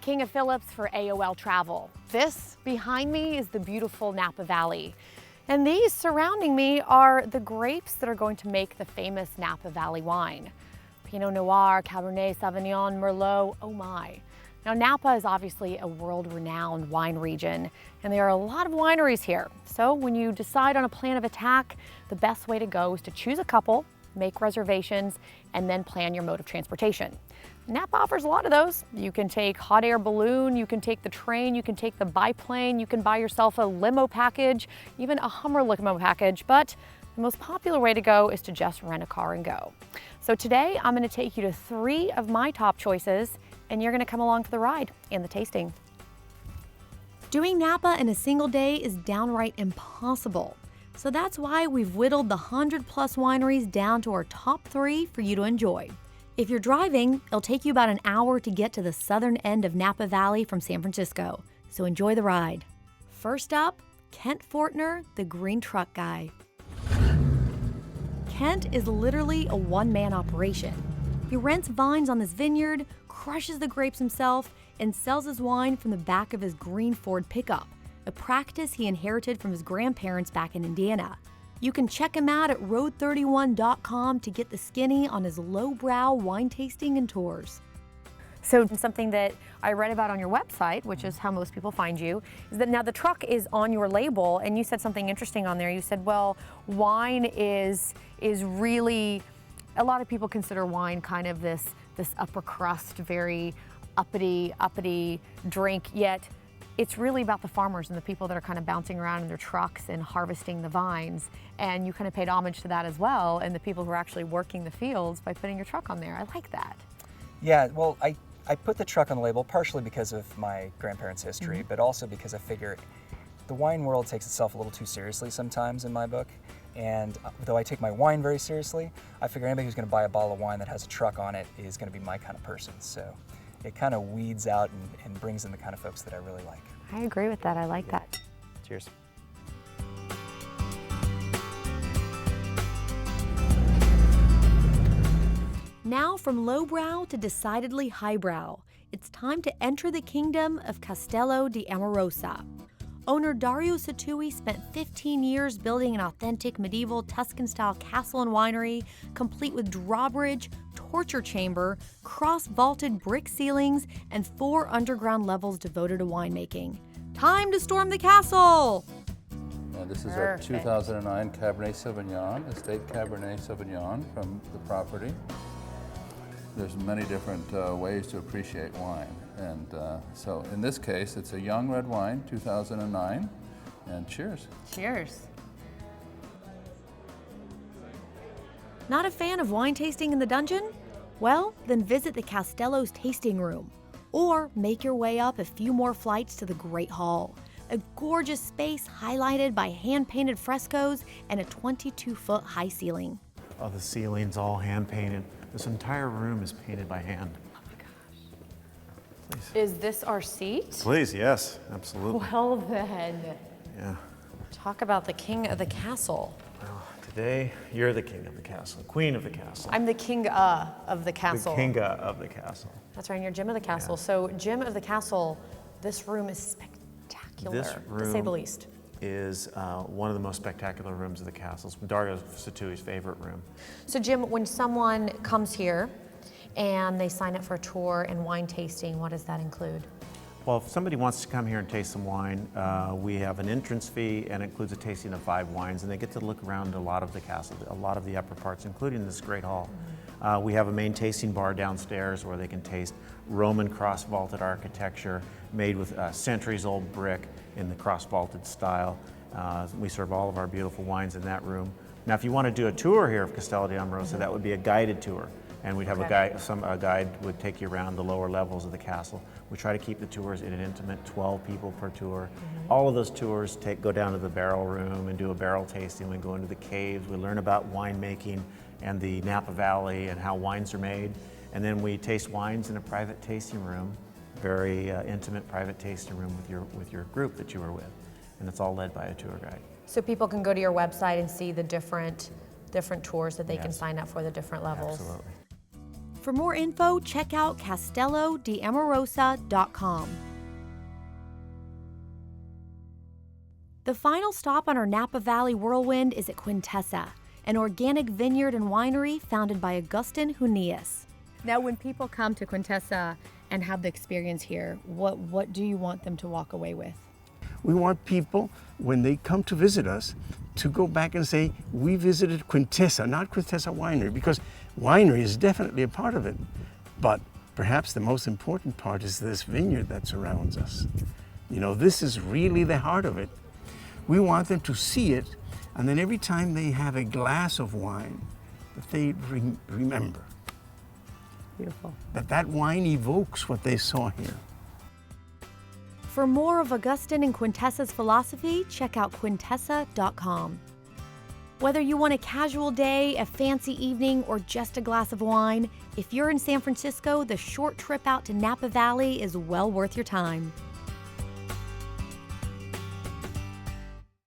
King of Phillips for AOL Travel. This behind me is the beautiful Napa Valley. And these surrounding me are the grapes that are going to make the famous Napa Valley wine. Pinot Noir, Cabernet Sauvignon, Merlot, oh my. Now Napa is obviously a world-renowned wine region, and there are a lot of wineries here. So when you decide on a plan of attack, the best way to go is to choose a couple, make reservations, and then plan your mode of transportation. Napa offers a lot of those. You can take hot air balloon, you can take the train, you can take the biplane, you can buy yourself a limo package, even a Hummer limo package, but the most popular way to go is to just rent a car and go. So today I'm going to take you to 3 of my top choices, and you're going to come along for the ride and the tasting. Doing Napa in a single day is downright impossible. So that's why we've whittled the 100+ wineries down to our top 3 for you to enjoy. If you're driving, it'll take you about an hour to get to the southern end of Napa Valley from San Francisco, so enjoy the ride. First up, Kent Fortner, the green truck guy. Kent is literally a one-man operation. He rents vines on this vineyard, crushes the grapes himself, and sells his wine from the back of his green Ford pickup, a practice he inherited from his grandparents back in Indiana. You can check him out at road31.com to get the skinny on his lowbrow wine tasting and tours. So something that I read about on your website, which is how most people find you, is that now the truck is on your label, and you said something interesting on there. You said, well, wine is really, a lot of people consider wine kind of this upper crust, very uppity drink, yet it's really about the farmers and the people that are kind of bouncing around in their trucks and harvesting the vines. And you kind of paid homage to that as well, and the people who are actually working the fields by putting your truck on there. I like that. Yeah, well, I put the truck on the label partially because of my grandparents' history, but also because I figure the wine world takes itself a little too seriously sometimes in my book. And though I take my wine very seriously, I figure anybody who's going to buy a bottle of wine that has a truck on it is going to be my kind of person. So it kind of weeds out and brings in the kind of folks that I really like. I agree with that. I like that. Cheers. Now from lowbrow to decidedly highbrow, it's time to enter the kingdom of Castello di Amorosa. Owner Dario Satui spent 15 years building an authentic medieval Tuscan-style castle and winery, complete with drawbridge, torture chamber, cross-vaulted brick ceilings, and 4 underground levels devoted to winemaking. Time to storm the castle! This is our 2009 Cabernet Sauvignon, Estate Cabernet Sauvignon from the property. There's many different ways to appreciate wine. And so in this case, it's a young red wine, 2009, and cheers. Cheers. Not a fan of wine tasting in the dungeon? Well, then visit the Castello's tasting room, or make your way up a few more flights to the Great Hall, a gorgeous space highlighted by hand-painted frescoes and a 22-foot high ceiling. Oh, the ceiling's all hand-painted. This entire room is painted by hand. Please. Is this our seat? Please, yes, absolutely. Well then. Yeah. Talk about the king of the castle. Well, today you're the king of the castle, queen of the castle. I'm the king of the castle. The king of the castle. That's right, and you're Jim of the castle. Yeah. So Jim of the castle, this room is spectacular, this room to say the least. Is one of the most spectacular rooms of the castle. It's Dario Satui's favorite room. So Jim, when someone comes here and they sign up for a tour and wine tasting, what does that include? Well, if somebody wants to come here and taste some wine, we have an entrance fee, and it includes a tasting of 5 wines, and they get to look around a lot of the castle, a lot of the upper parts, including this great hall. We have a main tasting bar downstairs where they can taste Roman cross-vaulted architecture made with centuries-old brick in the cross-vaulted style. We serve all of our beautiful wines in that room. Now, if you want to do a tour here of Castello di Amorosa, that would be a guided tour. And we'd have a guide would take you around the lower levels of the castle. We try to keep the tours in an intimate 12 people per tour. All of those tours go down to the barrel room and do a barrel tasting. We go into the caves, we learn about winemaking and the Napa Valley and how wines are made. And then we taste wines in a private tasting room, very intimate private tasting room with your group that you were with. And it's all led by a tour guide. So people can go to your website and see the different tours that they can sign up for, the different levels. Absolutely. For more info, check out castellodiamorosa.com. The final stop on our Napa Valley whirlwind is at Quintessa, an organic vineyard and winery founded by Augustin Junius. Now, when people come to Quintessa and have the experience here, what do you want them to walk away with? We want people, when they come to visit us, to go back and say, we visited Quintessa, not Quintessa Winery, because winery is definitely a part of it. But perhaps the most important part is this vineyard that surrounds us. You know, this is really the heart of it. We want them to see it, and then every time they have a glass of wine, that they remember. Beautiful. That wine evokes what they saw here. For more of Augustin and Quintessa's philosophy, check out quintessa.com. Whether you want a casual day, a fancy evening, or just a glass of wine, if you're in San Francisco, the short trip out to Napa Valley is well worth your time.